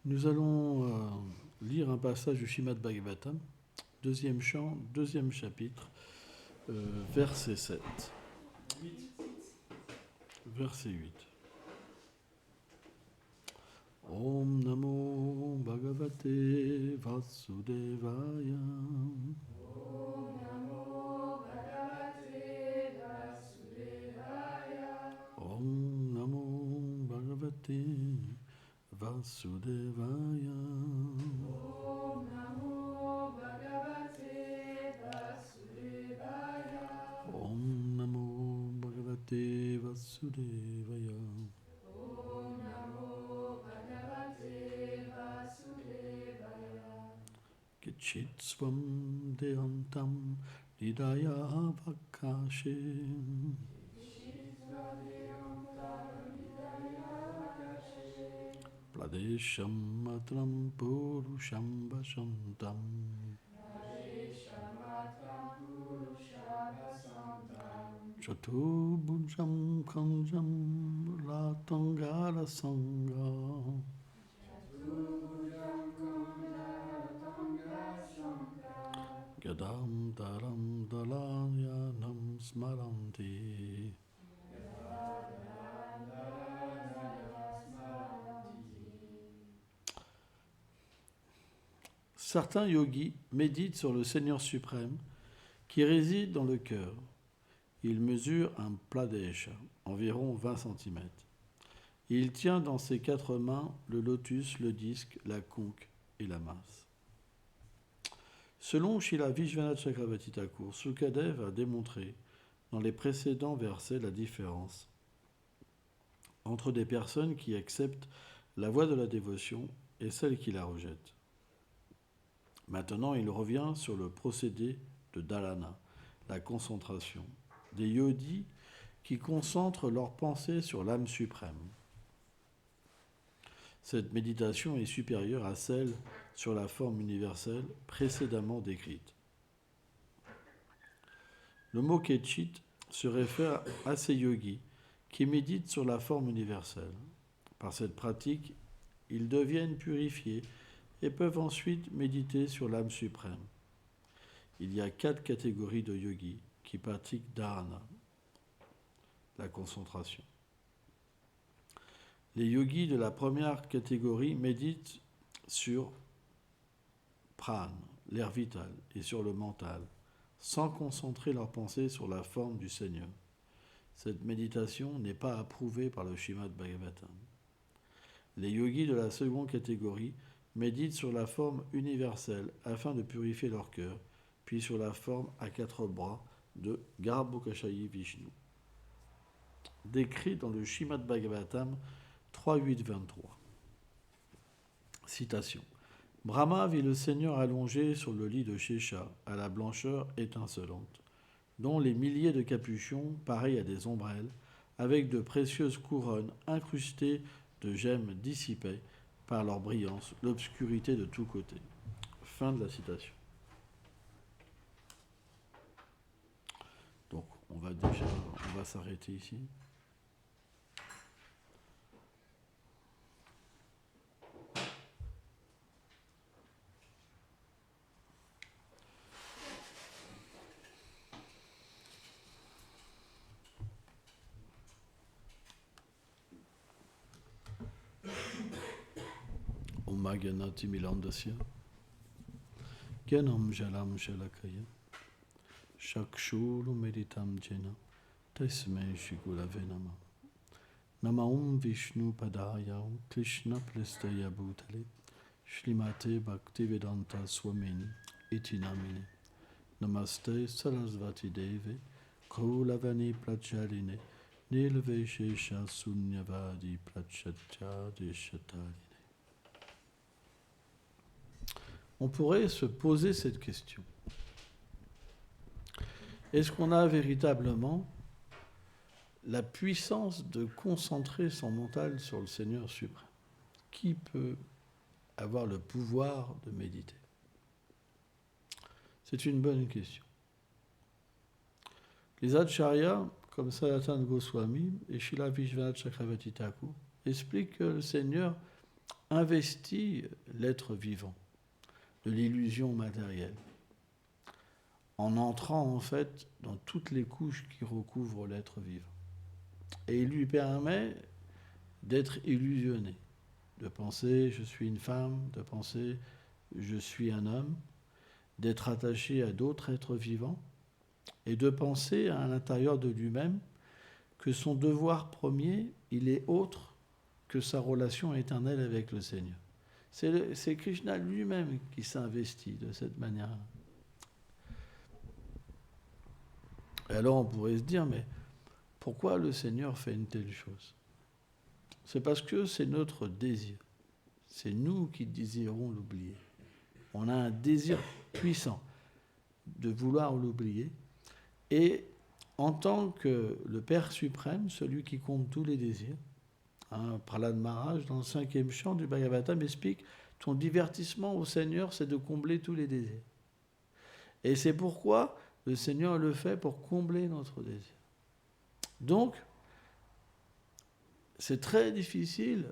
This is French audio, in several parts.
Nous allons lire un passage du Srimad Bhagavatam, deuxième chant, deuxième chapitre, verset 7. Verset 8. Om Namo Bhagavate Vasudevaya. Om Namo Bhagavate Vasudevaya. Om Namo Bhagavate Vasudevaya. Om Namo Bhagavate Vasudevaya. Om Namo Bhagavate Vasudevaya. Om Namo Bhagavate Vasudevaya. Kichit Swam Dehantam Nidaya Vakashe. Pradesham Matram Purusham Vashantam. Chatubhujam Kanjam Latangara Sangha. Gadam Daram Dalayanam Smaranti. Certains yogis méditent sur le Seigneur suprême qui réside dans le cœur. Il mesure un pladesha, environ 20 cm. Il tient dans ses 4 mains le lotus, le disque, la conque et la masse. Selon Srila Vishwanath Chakravarti Thakur, Sukadev a démontré dans les précédents versets la différence entre des personnes qui acceptent la voie de la dévotion et celles qui la rejettent. Maintenant, il revient sur le procédé de dhalana, la concentration, des yogis qui concentrent leurs pensées sur l'âme suprême. Cette méditation est supérieure à celle sur la forme universelle précédemment décrite. Le mot ketchit se réfère à ces yogis qui méditent sur la forme universelle. Par cette pratique, ils deviennent purifiés et peuvent ensuite méditer sur l'âme suprême. Il y a 4 catégories de yogis qui pratiquent dharana, la concentration. Les yogis de la première catégorie méditent sur prana, l'air vital, et sur le mental, sans concentrer leur pensée sur la forme du Seigneur. Cette méditation n'est pas approuvée par le Srimad Bhagavatam. Les yogis de la seconde catégorie méditent sur la forme universelle afin de purifier leur cœur, puis sur la forme à 4 bras de Garbhokashayi Vishnu, décrit dans le Srimad Bhagavatam 3.8.23. Citation. Brahma vit le Seigneur allongé sur le lit de Shesha, à la blancheur étincelante, dont les milliers de capuchons, pareils à des ombrelles, avec de précieuses couronnes incrustées de gemmes dissipaient par leur brillance l'obscurité de tous côtés. Fin de la citation. Donc, on va s'arrêter ici. Ganati Milandasya Gyanam Jalam Shalakaya Shakshuru Meditam Jena Tasmai Shigulave Nama Namaum Vishnu Padaya Krishna Plestaya Bhutale Shrimate Bhaktivedanta Swamini Itinamini Namaste Sarasvati Deve Kaulavani Prachaline Nilveshesha Sunyavadi Prachatya Deshatari. On pourrait se poser cette question. Est-ce qu'on a véritablement la puissance de concentrer son mental sur le Seigneur suprême? Qui peut avoir le pouvoir de méditer? C'est une bonne question. Les acharyas, comme Sanatana Goswami et Srila Vishwanath Chakravarti Thakur, expliquent que le Seigneur investit l'être vivant de l'illusion matérielle, en entrant en fait dans toutes les couches qui recouvrent l'être vivant. Et il lui permet d'être illusionné, de penser je suis une femme, de penser je suis un homme, d'être attaché à d'autres êtres vivants et de penser à l'intérieur de lui-même que son devoir premier, il est autre que sa relation éternelle avec le Seigneur. C'est Krishna lui-même qui s'investit de cette manière-là. Et alors on pourrait se dire, mais pourquoi le Seigneur fait une telle chose? C'est parce que c'est notre désir. C'est nous qui désirons l'oublier. On a un désir puissant de vouloir l'oublier. Et en tant que le Père suprême, celui qui compte tous les désirs, Prahlad Maharaj, dans le 5e chant du Bhagavatam, explique « Ton divertissement au Seigneur, c'est de combler tous les désirs. » Et c'est pourquoi le Seigneur le fait pour combler notre désir. Donc, c'est très difficile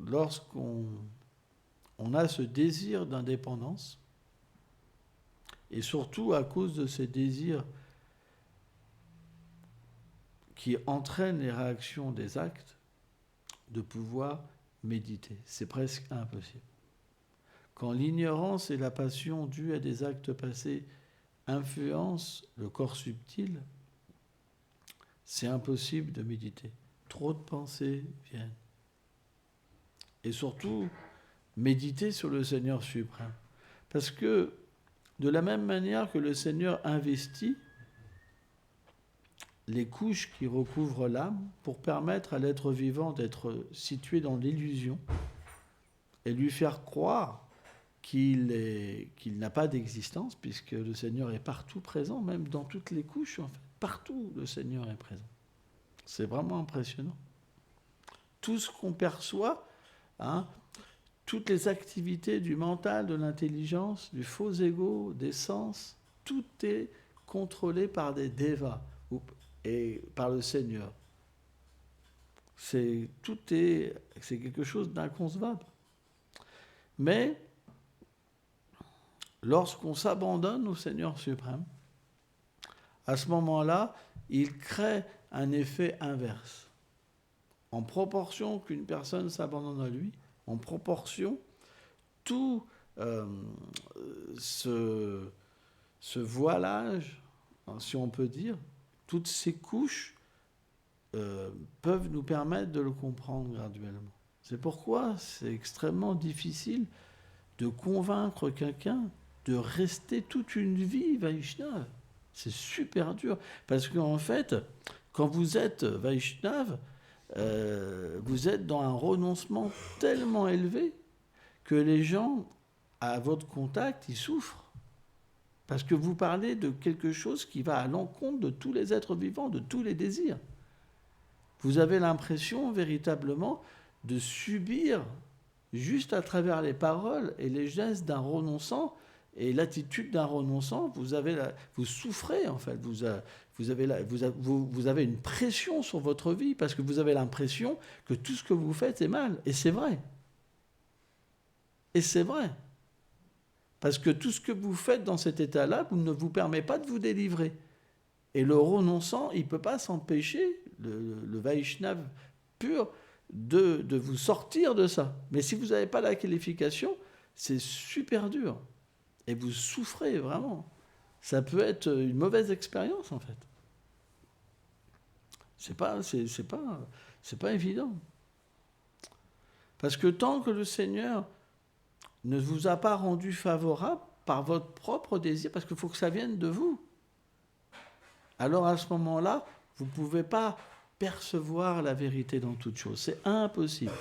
lorsqu'on a ce désir d'indépendance, et surtout à cause de ces désirs qui entraînent les réactions des actes, de pouvoir méditer. C'est presque impossible. Quand l'ignorance et la passion dues à des actes passés influencent le corps subtil, c'est impossible de méditer. Trop de pensées viennent. Et surtout, méditer sur le Seigneur suprême. Parce que, de la même manière que le Seigneur investit les couches qui recouvrent l'âme pour permettre à l'être vivant d'être situé dans l'illusion et lui faire croire qu'il n'a pas d'existence, puisque le Seigneur est partout présent, même dans toutes les couches, en fait. Partout, le Seigneur est présent. C'est vraiment impressionnant. Tout ce qu'on perçoit, toutes les activités du mental, de l'intelligence, du faux ego, des sens, tout est contrôlé par des devas et par le Seigneur. C'est quelque chose d'inconcevable. Mais lorsqu'on s'abandonne au Seigneur suprême, à ce moment-là, il crée un effet inverse. En proportion qu'une personne s'abandonne à lui, en proportion, tout ce voilage, si on peut dire, toutes ces couches peuvent nous permettre de le comprendre graduellement. C'est pourquoi c'est extrêmement difficile de convaincre quelqu'un de rester toute une vie Vaishnava. C'est super dur. Parce qu'en fait, quand vous êtes Vaishnava, vous êtes dans un renoncement tellement élevé que les gens, à votre contact, ils souffrent. Parce que vous parlez de quelque chose qui va à l'encontre de tous les êtres vivants, de tous les désirs. Vous avez l'impression véritablement de subir, juste à travers les paroles et les gestes d'un renonçant et l'attitude d'un renonçant, vous souffrez en fait. Vous avez une pression sur votre vie parce que vous avez l'impression que tout ce que vous faites est mal. Et c'est vrai. Et c'est vrai. Parce que tout ce que vous faites dans cet état-là ne vous permet pas de vous délivrer. Et le renonçant, il ne peut pas s'empêcher, le Vaishnav pur, de vous sortir de ça. Mais si vous n'avez pas la qualification, c'est super dur. Et vous souffrez vraiment. Ça peut être une mauvaise expérience, en fait. C'est pas évident. Parce que tant que le Seigneur ne vous a pas rendu favorable par votre propre désir, parce qu'il faut que ça vienne de vous. Alors à ce moment-là, vous ne pouvez pas percevoir la vérité dans toute chose. C'est impossible.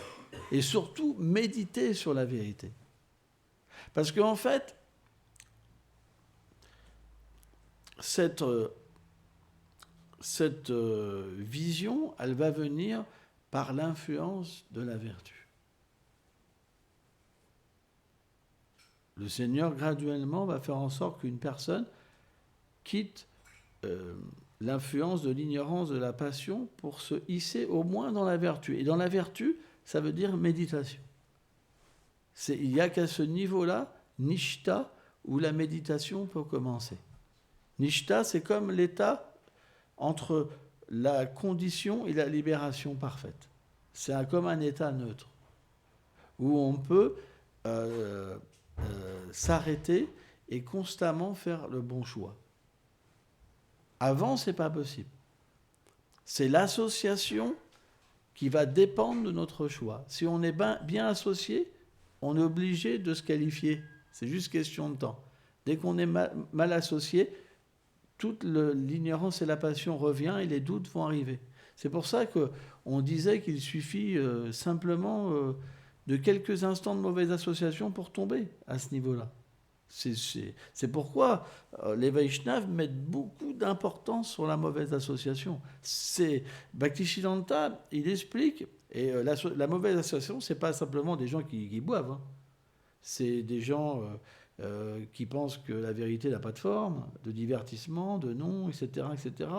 Et surtout, méditer sur la vérité. Parce qu'en fait, cette vision, elle va venir par l'influence de la vertu. Le Seigneur, graduellement, va faire en sorte qu'une personne quitte l'influence de l'ignorance, de la passion, pour se hisser au moins dans la vertu. Et dans la vertu, ça veut dire méditation. Il n'y a qu'à ce niveau-là, nishta, où la méditation peut commencer. Nishta, c'est comme l'état entre la condition et la libération parfaite. C'est comme un état neutre, où on peut s'arrêter et constamment faire le bon choix. Avant, ce n'est pas possible. C'est l'association qui va dépendre de notre choix. Si on est bien associé, on est obligé de se qualifier. C'est juste question de temps. Dès qu'on est mal associé, toute l'ignorance et la passion revient et les doutes vont arriver. C'est pour ça qu'on disait qu'il suffit simplement de quelques instants de mauvaise association pour tomber à ce niveau-là. C'est pourquoi les Vaishnavas mettent beaucoup d'importance sur la mauvaise association. Bhaktisiddhanta, il explique, et la mauvaise association, ce n'est pas simplement des gens qui boivent. Hein. C'est des gens qui pensent que la vérité n'a pas de forme, de divertissement, de nom, etc., etc.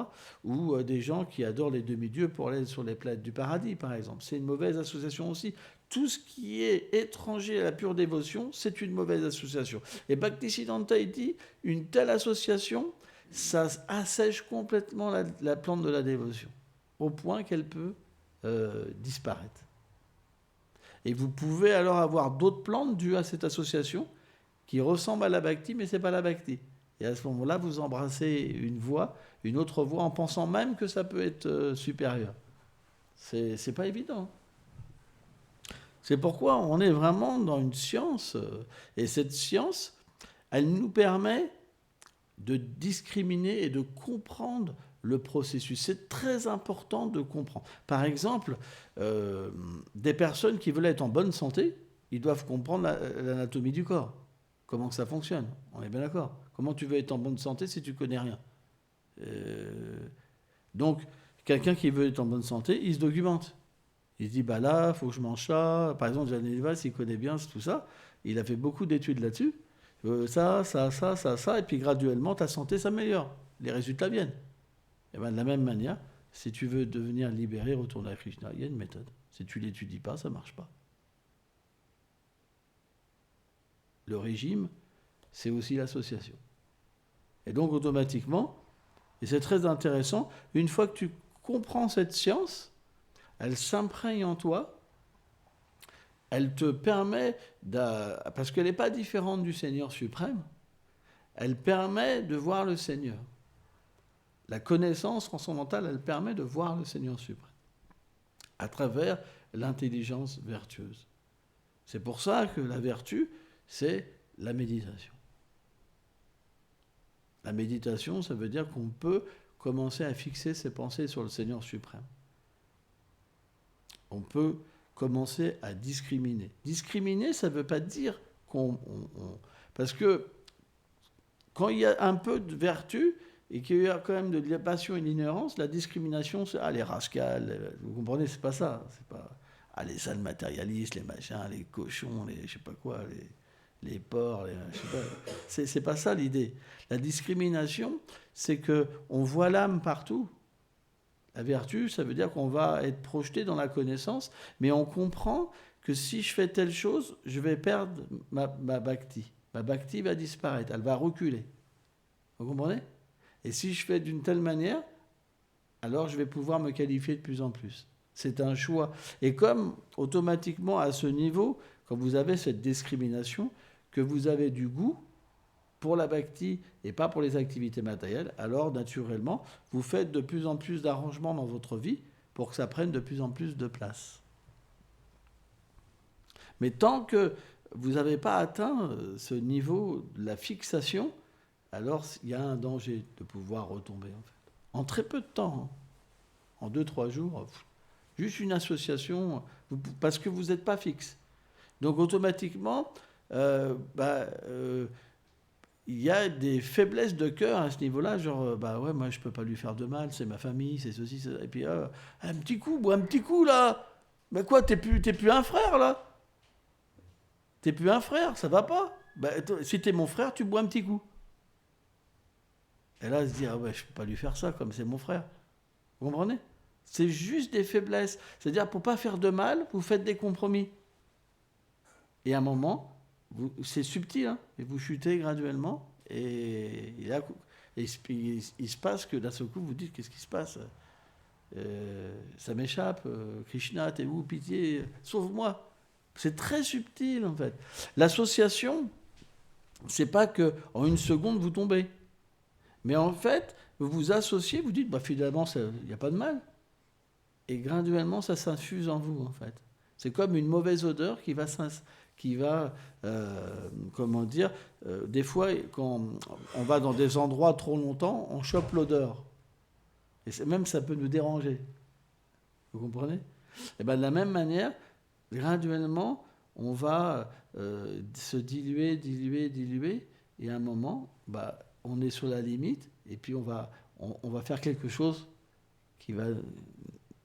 Ou des gens qui adorent les demi-dieux pour aller sur les planètes du paradis, par exemple. C'est une mauvaise association aussi. Tout ce qui est étranger à la pure dévotion, c'est une mauvaise association. Et Bhaktisiddhanta, il dit, une telle association, ça assèche complètement la plante de la dévotion, au point qu'elle peut disparaître. Et vous pouvez alors avoir d'autres plantes dues à cette association qui ressemblent à la bhakti, mais ce n'est pas la bhakti. Et à ce moment-là, vous embrassez une autre voie, en pensant même que ça peut être supérieur. C'est pas évident. C'est pourquoi on est vraiment dans une science. Et cette science, elle nous permet de discriminer et de comprendre le processus. C'est très important de comprendre. Par exemple, des personnes qui veulent être en bonne santé, ils doivent comprendre l'anatomie du corps. Comment que ça fonctionne. On est bien d'accord. Comment tu veux être en bonne santé si tu ne connais rien? Donc, quelqu'un qui veut être en bonne santé, il se documente. Il se dit, bah là, il faut que je mange ça. Par exemple, Jeanne Valls, il connaît bien tout ça. Il a fait beaucoup d'études là-dessus. Ça. Et puis, graduellement, ta santé s'améliore. Les résultats viennent. Et bien, de la même manière, si tu veux devenir libéré, retourner à Krishna, il y a une méthode. Si tu ne l'étudies pas, ça ne marche pas. Le régime, c'est aussi l'association. Et donc, automatiquement, et c'est très intéressant, une fois que tu comprends cette science, elle s'imprègne en toi, elle te permet, parce qu'elle n'est pas différente du Seigneur suprême, elle permet de voir le Seigneur. La connaissance transcendantale, elle permet de voir le Seigneur suprême à travers l'intelligence vertueuse. C'est pour ça que la vertu, c'est la méditation. La méditation, ça veut dire qu'on peut commencer à fixer ses pensées sur le Seigneur suprême. On peut commencer à discriminer. Discriminer, ça ne veut pas dire parce que quand il y a un peu de vertu et qu'il y a quand même de la passion et de l'ignorance, la discrimination, c'est les rascals, vous comprenez, c'est pas ça. C'est pas les sales matérialistes, les machins, les cochons, les je sais pas quoi, les porcs, je sais pas. C'est pas ça l'idée. La discrimination, c'est qu'on voit l'âme partout. La vertu, ça veut dire qu'on va être projeté dans la connaissance, mais on comprend que si je fais telle chose, je vais perdre ma bhakti. Ma bhakti va disparaître, elle va reculer. Vous comprenez? Et si je fais d'une telle manière, alors je vais pouvoir me qualifier de plus en plus. C'est un choix. Et comme automatiquement à ce niveau, quand vous avez cette discrimination, que vous avez du goût pour la bhakti et pas pour les activités matérielles, alors naturellement, vous faites de plus en plus d'arrangements dans votre vie pour que ça prenne de plus en plus de place. Mais tant que vous n'avez pas atteint ce niveau de la fixation, alors il y a un danger de pouvoir retomber en fait. En très peu de temps, en 2-3 jours, juste une association, parce que vous n'êtes pas fixe. Donc automatiquement, il y a des faiblesses de cœur à ce niveau-là, genre, ouais, moi je peux pas lui faire de mal, c'est ma famille, c'est ceci, c'est ça. Et puis, un petit coup là. Mais quoi, t'es plus un frère là. T'es plus un frère, ça va pas. Si t'es mon frère, tu bois un petit coup. Et là, se dire, ouais, je peux pas lui faire ça, comme c'est mon frère. Vous comprenez? C'est juste des faiblesses. C'est-à-dire, pour pas faire de mal, vous faites des compromis. Et à un moment, c'est subtil, hein, et vous chutez graduellement, et il se passe que d'un seul coup, vous dites, qu'est-ce qui se passe? Ça m'échappe, Krishna, t'es où? Pitié, sauve-moi. C'est très subtil, en fait. L'association, c'est pas que en une seconde, vous tombez. Mais en fait, vous vous associez, vous dites, bah, finalement, il n'y a pas de mal. Et graduellement, ça s'infuse en vous, en fait. C'est comme une mauvaise odeur qui va comment dire, des fois, quand on va dans des endroits trop longtemps, on chope l'odeur. Et même, ça peut nous déranger. Vous comprenez? Et bien, de la même manière, graduellement, on va se diluer, et à un moment, bah, on est sur la limite, et puis on va faire quelque chose qui va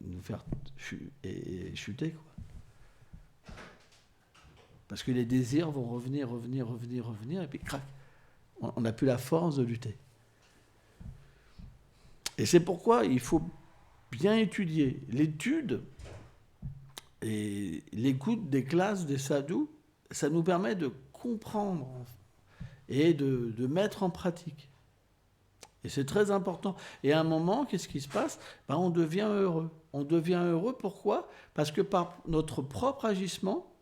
nous faire chuter, quoi. Parce que les désirs vont revenir, et puis crac, on n'a plus la force de lutter. Et c'est pourquoi il faut bien étudier. L'étude et l'écoute des classes des sadhus, ça nous permet de comprendre et de mettre en pratique. Et c'est très important. Et à un moment, qu'est-ce qui se passe? Ben, on devient heureux. On devient heureux, pourquoi? Parce que par notre propre agissement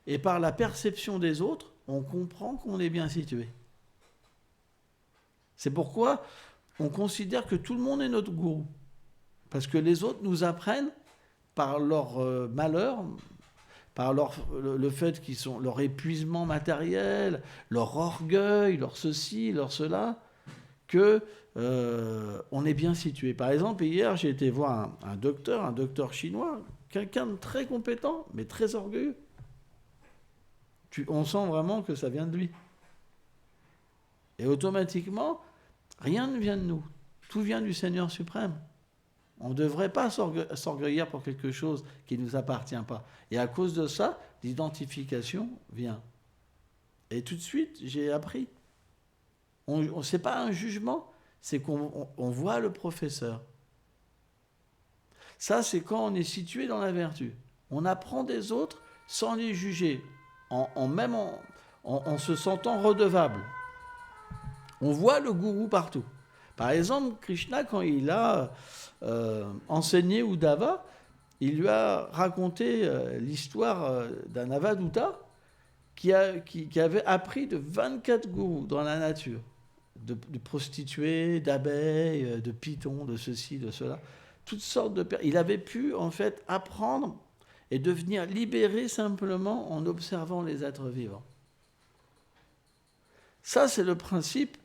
et par la perception des autres, on comprend qu'on est bien situé. C'est pourquoi on considère que tout le monde est notre gourou. Parce que les autres nous apprennent par leur malheur, par le fait qu'ils sont leur épuisement matériel, leur orgueil, leur ceci, leur cela, que on est bien situé. Par exemple, hier, j'ai été voir un docteur chinois, quelqu'un de très compétent, mais très orgueilleux. On sent vraiment que ça vient de lui. Et automatiquement, rien ne vient de nous. Tout vient du Seigneur suprême. On ne devrait pas s'orgueillir pour quelque chose qui ne nous appartient pas. Et à cause de ça, l'identification vient. Et tout de suite, j'ai appris. C'est pas un jugement, c'est qu'on voit le professeur. Ça, c'est quand on est situé dans la vertu. On apprend des autres sans les juger, en se sentant redevable. On voit le gourou partout. Par exemple, Krishna, quand il a enseigné Uddhava, il lui a raconté l'histoire d'un avadhuta qui avait appris de 24 gourous dans la nature, de prostituées, d'abeilles, de pitons, de ceci, de cela, toutes sortes de personnes. Il avait pu en fait apprendre et devenir libéré simplement en observant les êtres vivants. Ça, c'est le principe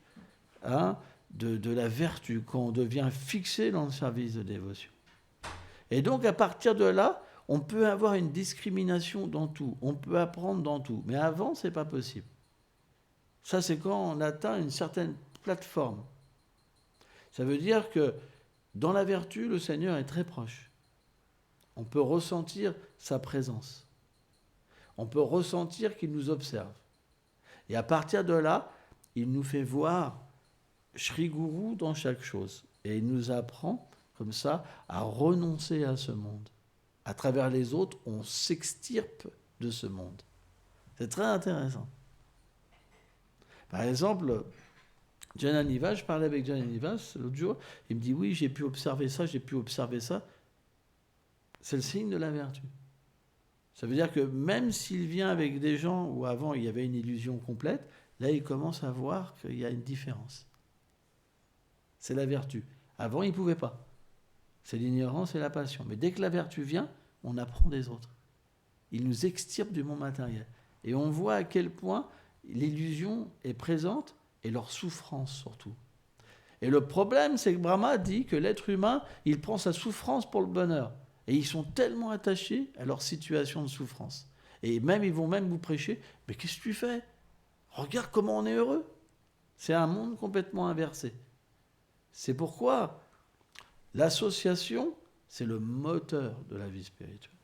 de la vertu, quand on devient fixé dans le service de dévotion. Et donc, à partir de là, on peut avoir une discrimination dans tout, on peut apprendre dans tout. Mais avant, ce n'est pas possible. Ça, c'est quand on atteint une certaine plateforme. Ça veut dire que dans la vertu, le Seigneur est très proche. On peut ressentir sa présence. On peut ressentir qu'il nous observe. Et à partir de là, il nous fait voir Shri Guru dans chaque chose. Et il nous apprend, comme ça, à renoncer à ce monde. À travers les autres, on s'extirpe de ce monde. C'est très intéressant. Par exemple, Jananiva, je parlais avec Jananiva l'autre jour, il me dit, oui, j'ai pu observer ça. C'est le signe de la vertu. Ça veut dire que même s'il vient avec des gens où avant il y avait une illusion complète, là il commence à voir qu'il y a une différence. C'est la vertu. Avant il ne pouvait pas. C'est l'ignorance et la passion. Mais dès que la vertu vient, on apprend des autres. Il nous extirpe du monde matériel. Et on voit à quel point l'illusion est présente et leur souffrance surtout. Et le problème, c'est que Brahma dit que l'être humain, il prend sa souffrance pour le bonheur. Et ils sont tellement attachés à leur situation de souffrance. Et même, ils vont même vous prêcher, mais qu'est-ce que tu fais? Regarde comment on est heureux. C'est un monde complètement inversé. C'est pourquoi l'association, c'est le moteur de la vie spirituelle.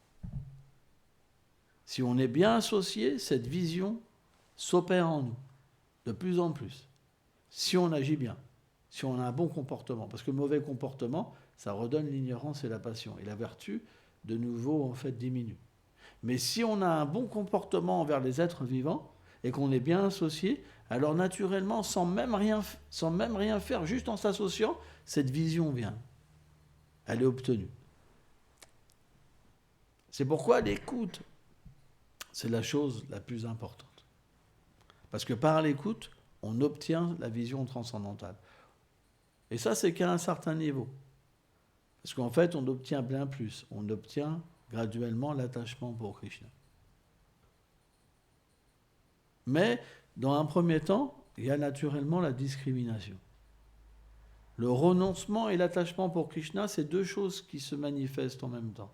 Si on est bien associé, cette vision s'opère en nous, de plus en plus. Si on agit bien, si on a un bon comportement. Parce que le mauvais comportement, ça redonne l'ignorance et la passion. Et la vertu, de nouveau, en fait, diminue. Mais si on a un bon comportement envers les êtres vivants et qu'on est bien associé, alors naturellement, sans même rien faire, juste en s'associant, cette vision vient. Elle est obtenue. C'est pourquoi l'écoute, c'est la chose la plus importante. Parce que par l'écoute, on obtient la vision transcendantale. Et ça, c'est qu'à un certain niveau. Parce qu'en fait, on obtient bien plus. On obtient graduellement l'attachement pour Krishna. Mais, dans un premier temps, il y a naturellement la discrimination. Le renoncement et l'attachement pour Krishna, c'est deux choses qui se manifestent en même temps.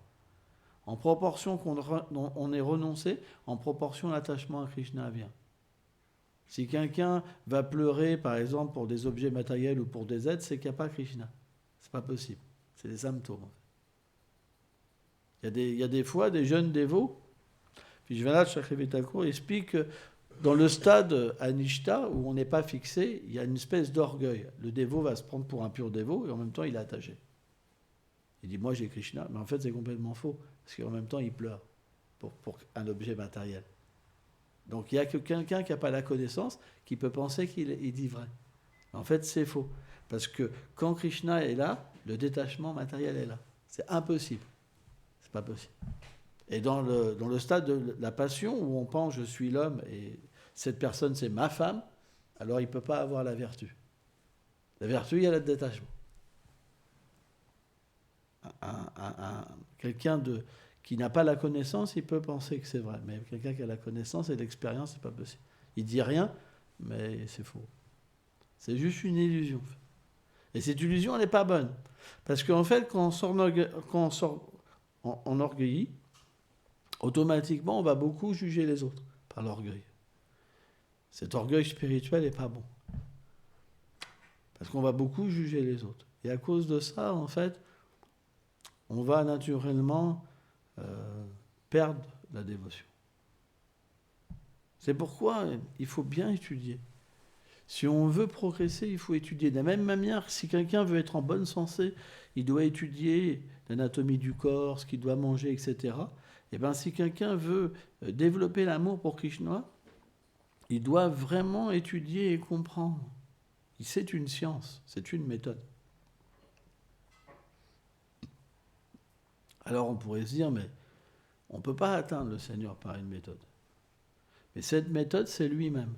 En proportion qu'on est renoncé, en proportion l'attachement à Krishna vient. Si quelqu'un va pleurer, par exemple, pour des objets matériels ou pour des aides, c'est qu'il n'y a pas Krishna. C'est pas possible. C'est des symptômes. Il y a des fois des jeunes dévots. Puis Vishwanath Chakravarti Thakur explique que dans le stade Anishta, où on n'est pas fixé, il y a une espèce d'orgueil. Le dévot va se prendre pour un pur dévot et en même temps il est attaché. Il dit moi j'ai Krishna, mais en fait c'est complètement faux, parce qu'en même temps il pleure pour un objet matériel. Donc il n'y a que quelqu'un qui n'a pas la connaissance qui peut penser qu'il dit vrai. En fait c'est faux, parce que quand Krishna est là, le détachement matériel est là. C'est impossible. C'est pas possible. Et dans le stade de la passion, où on pense je suis l'homme et cette personne c'est ma femme, alors il ne peut pas avoir la vertu. La vertu, il y a le détachement. Quelqu'un qui n'a pas la connaissance, il peut penser que c'est vrai. Mais quelqu'un qui a la connaissance et l'expérience, c'est pas possible. Il dit rien, mais c'est faux. C'est juste une illusion. Et cette illusion, elle n'est pas bonne. Parce qu'en fait, quand on sort enorgueilli, automatiquement, on va beaucoup juger les autres par l'orgueil. Cet orgueil spirituel n'est pas bon. Parce qu'on va beaucoup juger les autres. Et à cause de ça, en fait, on va naturellement perdre la dévotion. C'est pourquoi il faut bien étudier. Si on veut progresser, il faut étudier. De la même manière, si quelqu'un veut être en bonne santé, il doit étudier l'anatomie du corps, ce qu'il doit manger, etc. Et bien, si quelqu'un veut développer l'amour pour Krishna, il doit vraiment étudier et comprendre. C'est une science, c'est une méthode. Alors on pourrait se dire, mais on ne peut pas atteindre le Seigneur par une méthode. Mais cette méthode, c'est lui-même.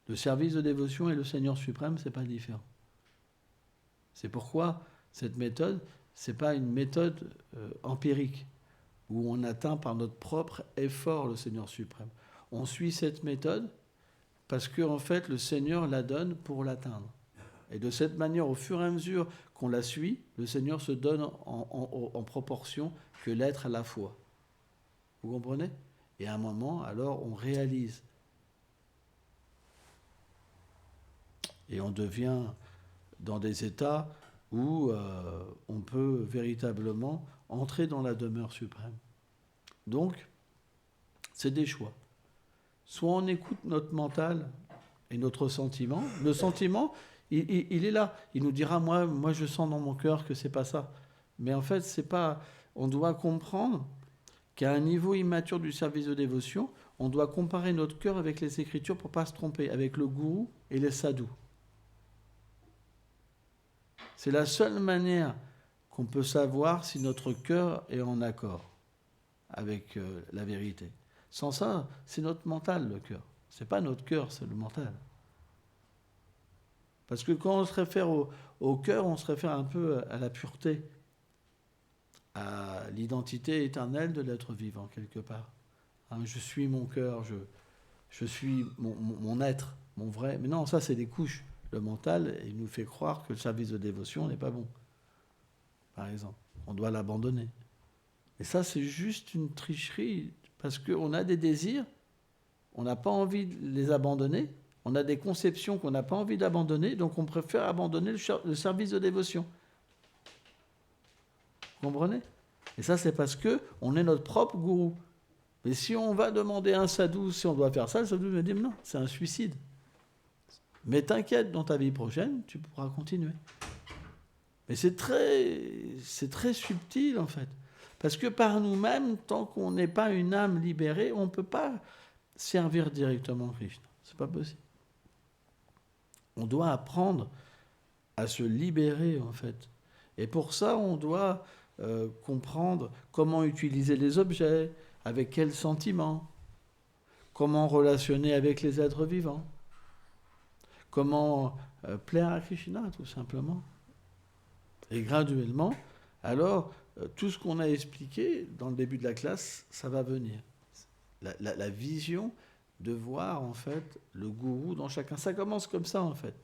Le service de dévotion et le Seigneur suprême, ce n'est pas différent. C'est pourquoi cette méthode, ce n'est pas une méthode empirique, où on atteint par notre propre effort le Seigneur suprême. On suit cette méthode parce qu'en fait, le Seigneur la donne pour l'atteindre. Et de cette manière, au fur et à mesure qu'on la suit, le Seigneur se donne en proportion que l'être à la foi. Vous comprenez ? Et à un moment, alors, on réalise. Et on devient dans des états où on peut véritablement entrer dans la demeure suprême. Donc, c'est des choix. Soit on écoute notre mental et notre sentiment. Le sentiment, il est là. Il nous dira, moi je sens dans mon cœur que c'est pas ça. Mais en fait, c'est pas. On doit comprendre qu'à un niveau immature du service de dévotion, on doit comparer notre cœur avec les Écritures pour ne pas se tromper, avec le gourou et les sadhus. C'est la seule manière qu'on peut savoir si notre cœur est en accord avec la vérité. Sans ça, c'est notre mental, le cœur. Ce n'est pas notre cœur, c'est le mental. Parce que quand on se réfère au cœur, on se réfère un peu à la pureté, à l'identité éternelle de l'être vivant, quelque part. Hein, je suis mon cœur, je suis mon être, mon vrai. Mais non, ça, c'est des couches. Le mental, il nous fait croire que le service de dévotion n'est pas bon. Par exemple, on doit l'abandonner. Et ça, c'est juste une tricherie, parce qu'on a des désirs, on n'a pas envie de les abandonner, on a des conceptions qu'on n'a pas envie d'abandonner, donc on préfère abandonner le service de dévotion. Vous comprenez ? Et ça, c'est parce qu'on est notre propre gourou. Mais si on va demander à un sadhu si on doit faire ça, le sadhu me dit non, c'est un suicide. Mais t'inquiète, dans ta vie prochaine, tu pourras continuer. Mais c'est très subtil, en fait. Parce que par nous-mêmes, tant qu'on n'est pas une âme libérée, on ne peut pas servir directement Krishna. C'est pas possible. On doit apprendre à se libérer, en fait. Et pour ça, on doit comprendre comment utiliser les objets, avec quels sentiments, comment relationner avec les êtres vivants, comment plaire à Krishna, tout simplement. Et graduellement, alors, tout ce qu'on a expliqué dans le début de la classe, ça va venir. La vision de voir, en fait, le gourou dans chacun. Ça commence comme ça, en fait.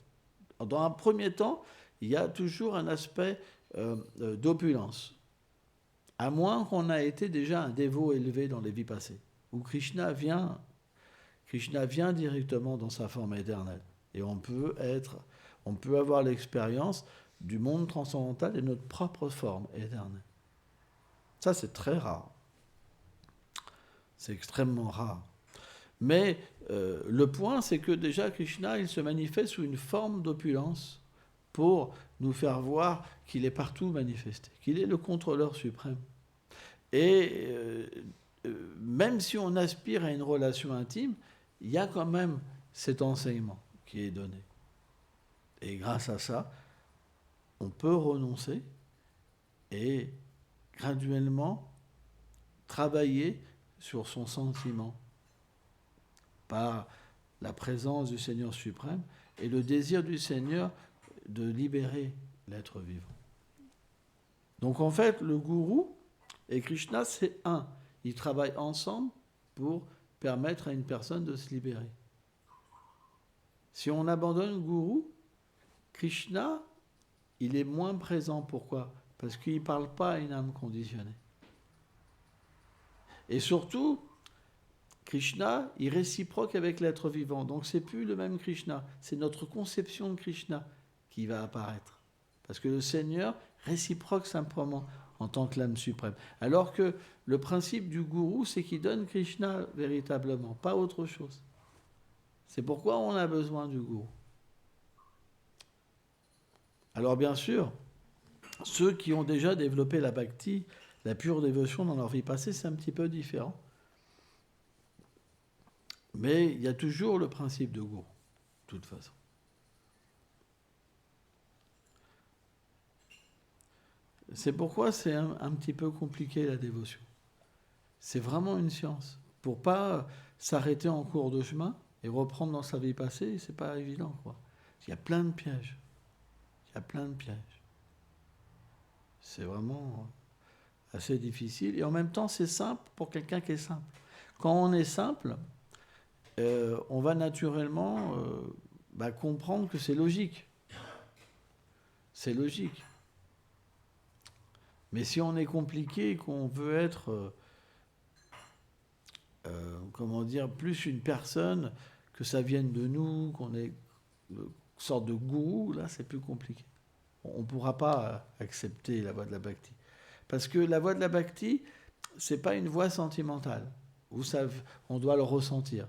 Dans un premier temps, il y a toujours un aspect d'opulence. À moins qu'on ait été déjà un dévot élevé dans les vies passées, où Krishna vient directement dans sa forme éternelle. Et on peut avoir l'expérience du monde transcendantal et notre propre forme éternelle. Ça, c'est très rare. C'est extrêmement rare. Mais le point, c'est que déjà Krishna, il se manifeste sous une forme d'opulence pour nous faire voir qu'il est partout manifesté, qu'il est le contrôleur suprême. Et même si on aspire à une relation intime, il y a quand même cet enseignement qui est donné. Et grâce à ça, on peut renoncer et graduellement travailler sur son sentiment par la présence du Seigneur suprême et le désir du Seigneur de libérer l'être vivant. Donc en fait, le gourou et Krishna, c'est un. Ils travaillent ensemble pour permettre à une personne de se libérer. Si on abandonne le gourou, Krishna, il est moins présent. Pourquoi ? Parce qu'il ne parle pas à une âme conditionnée. Et surtout, Krishna, il réciproque avec l'être vivant. Donc c'est plus le même Krishna. C'est notre conception de Krishna qui va apparaître. Parce que le Seigneur réciproque simplement en tant que l'âme suprême. Alors que le principe du gourou, c'est qu'il donne Krishna véritablement, pas autre chose. C'est pourquoi on a besoin du gourou. Alors bien sûr, ceux qui ont déjà développé la bhakti, la pure dévotion dans leur vie passée, c'est un petit peu différent. Mais il y a toujours le principe de gourou, de toute façon. C'est pourquoi c'est un petit peu compliqué la dévotion. C'est vraiment une science. Pour pas s'arrêter en cours de chemin et reprendre dans sa vie passée, c'est pas évident, quoi. Il y a plein de pièges. C'est vraiment assez difficile. Et en même temps, c'est simple pour quelqu'un qui est simple. Quand on est simple, on va naturellement comprendre que c'est logique. C'est logique. Mais si on est compliqué et qu'on veut être, plus une personne, que ça vienne de nous, qu'on est une sorte de gourou, là, c'est plus compliqué. On ne pourra pas accepter la voie de la bhakti. Parce que la voie de la bhakti, ce n'est pas une voie sentimentale, où on doit le ressentir.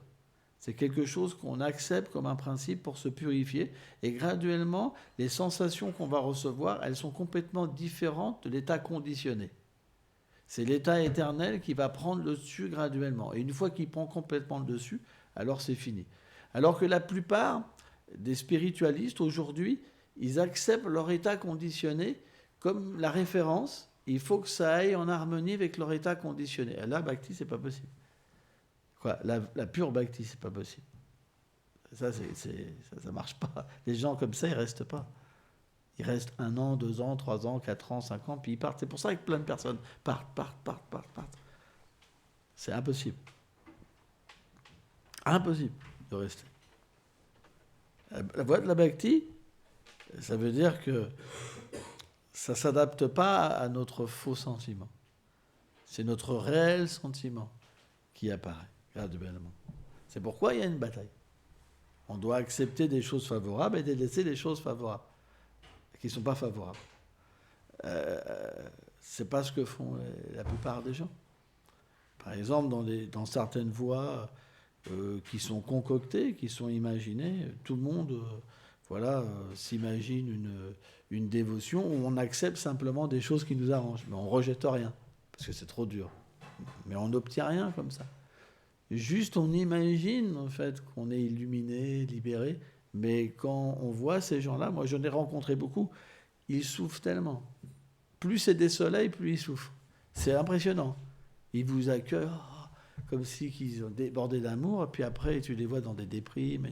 C'est quelque chose qu'on accepte comme un principe pour se purifier. Et graduellement, les sensations qu'on va recevoir, elles sont complètement différentes de l'état conditionné. C'est l'état éternel qui va prendre le dessus graduellement. Et une fois qu'il prend complètement le dessus, alors c'est fini. Alors que la plupart des spiritualistes, aujourd'hui, ils acceptent leur état conditionné comme la référence. Il faut que ça aille en harmonie avec leur état conditionné. Et là, bhakti, c'est pas possible. La pure bhakti, c'est pas possible. Ça marche pas. Les gens comme ça, ils restent pas. Ils restent 1 an, 2 ans, 3 ans, 4 ans, 5 ans, puis ils partent. C'est pour ça que plein de personnes partent. C'est impossible. Impossible de rester. La voie de la bhakti, ça veut dire que ça ne s'adapte pas à notre faux sentiment. C'est notre réel sentiment qui apparaît graduellement. C'est pourquoi il y a une bataille. On doit accepter des choses favorables et délaisser des choses favorables qui ne sont pas favorables. C'est pas ce que font la plupart des gens. Par exemple, dans certaines voies qui sont concoctées, qui sont imaginées, tout le monde s'imagine une dévotion où on accepte simplement des choses qui nous arrangent, mais on ne rejette rien. parce que c'est trop dur. Mais on n'obtient rien comme ça. Juste, on imagine, en fait, qu'on est illuminé, libéré, mais quand on voit ces gens-là, moi, j'en ai rencontré beaucoup, ils souffrent tellement. Plus c'est des soleils, plus ils souffrent. C'est impressionnant. Ils vous accueillent comme si ils ont débordé d'amour, et puis après, tu les vois dans des déprimes.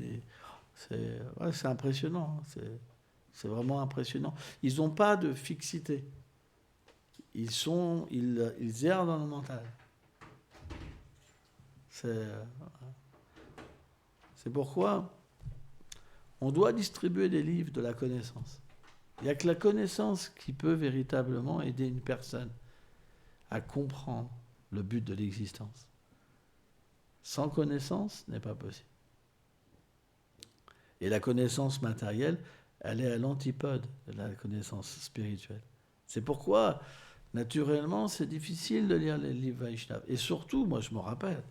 C'est impressionnant. C'est vraiment impressionnant. Ils n'ont pas de fixité. Ils errent dans le mental. C'est pourquoi on doit distribuer des livres de la connaissance. Il n'y a que la connaissance qui peut véritablement aider une personne à comprendre le but de l'existence. Sans connaissance, ce n'est pas possible. Et la connaissance matérielle, elle est à l'antipode de la connaissance spirituelle. C'est pourquoi, naturellement, c'est difficile de lire les livres Vaishnava. Et surtout, moi je me rappelle,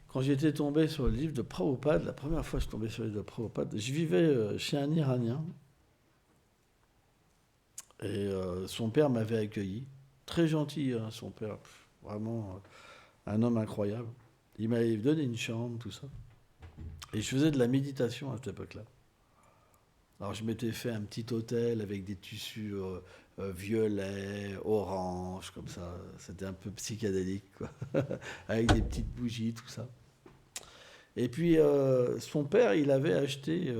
quand j'étais tombé sur le livre de Prabhupada, la première fois que je suis tombé sur le livre de Prabhupada, je vivais chez un Iranien, et son père m'avait accueilli. Très gentil, hein, son père, vraiment un homme incroyable. Il m'avait donné une chambre, tout ça. Et je faisais de la méditation à cette époque-là. Alors je m'étais fait un petit hôtel avec des tissus violets, orange, comme ça. C'était un peu psychédélique, quoi. Avec des petites bougies, tout ça. Et puis son père, il avait acheté...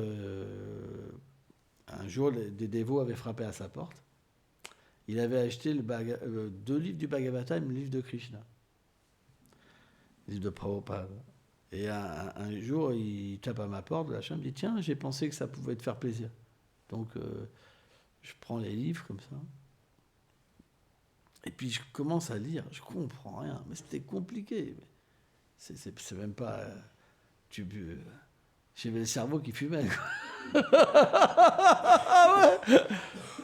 un jour, des dévots avaient frappé à sa porte. Il avait acheté 2 livres du Bhagavatam, le livre de Krishna. Le livre de Prabhupada. Et un jour, il tape à ma porte de la chambre, il dit « Tiens, j'ai pensé que ça pouvait te faire plaisir. » Donc, je prends les livres comme ça. Et puis, je commence à lire. Je comprends rien. Mais c'était compliqué. C'est même pas... j'avais le cerveau qui fumait.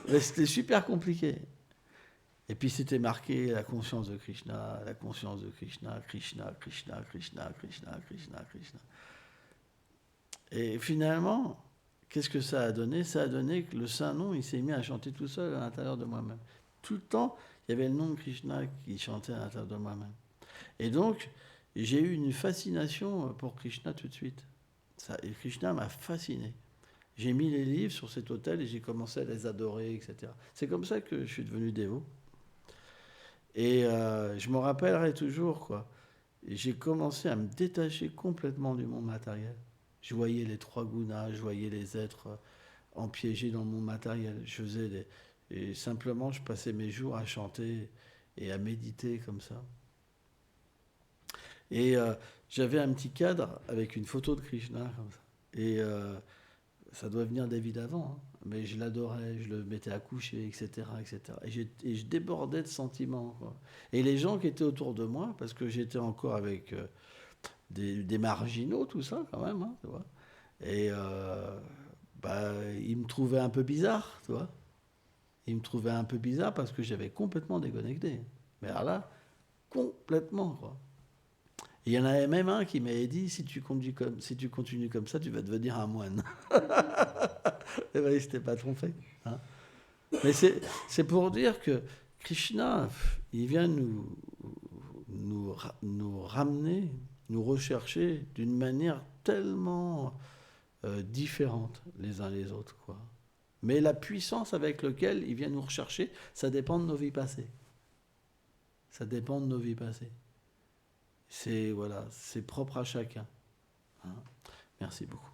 Mais c'était super compliqué. Et puis c'était marqué la conscience de Krishna, la conscience de Krishna, Krishna, Krishna, Krishna, Krishna, Krishna, Krishna. Et finalement, qu'est-ce que ça a donné? Ça a donné que le Saint-Nom, il s'est mis à chanter tout seul à l'intérieur de moi-même. Tout le temps, il y avait le nom de Krishna qui chantait à l'intérieur de moi-même. Et donc, j'ai eu une fascination pour Krishna tout de suite. Et Krishna m'a fasciné. J'ai mis les livres sur cet autel et j'ai commencé à les adorer, etc. C'est comme ça que je suis devenu dévot. Et je me rappellerai toujours, quoi. Et j'ai commencé à me détacher complètement du monde matériel. Je voyais les 3 gunas, je voyais les êtres empiégés dans le monde matériel. Et simplement, je passais mes jours à chanter et à méditer comme ça. Et j'avais un petit cadre avec une photo de Krishna, comme ça. Et ça doit venir David avant, hein. Mais je l'adorais, je le mettais à coucher, etc. etc. Et je débordais de sentiments, quoi. Et les gens qui étaient autour de moi, parce que j'étais encore avec des marginaux, tout ça, quand même, hein, tu vois. Et ils me trouvaient un peu bizarre, tu vois. Ils me trouvaient un peu bizarre parce que j'avais complètement déconnecté. Mais alors là, complètement, quoi. Et il y en avait même un qui m'avait dit, si tu continues comme ça, tu vas devenir un moine. Et ben, il ne s'était pas trompé. Hein. Mais c'est pour dire que Krishna, il vient nous ramener, nous rechercher d'une manière tellement différente les uns les autres, quoi. Mais la puissance avec laquelle il vient nous rechercher, ça dépend de nos vies passées. Ça dépend de nos vies passées. C'est propre à chacun. Hein. Merci beaucoup.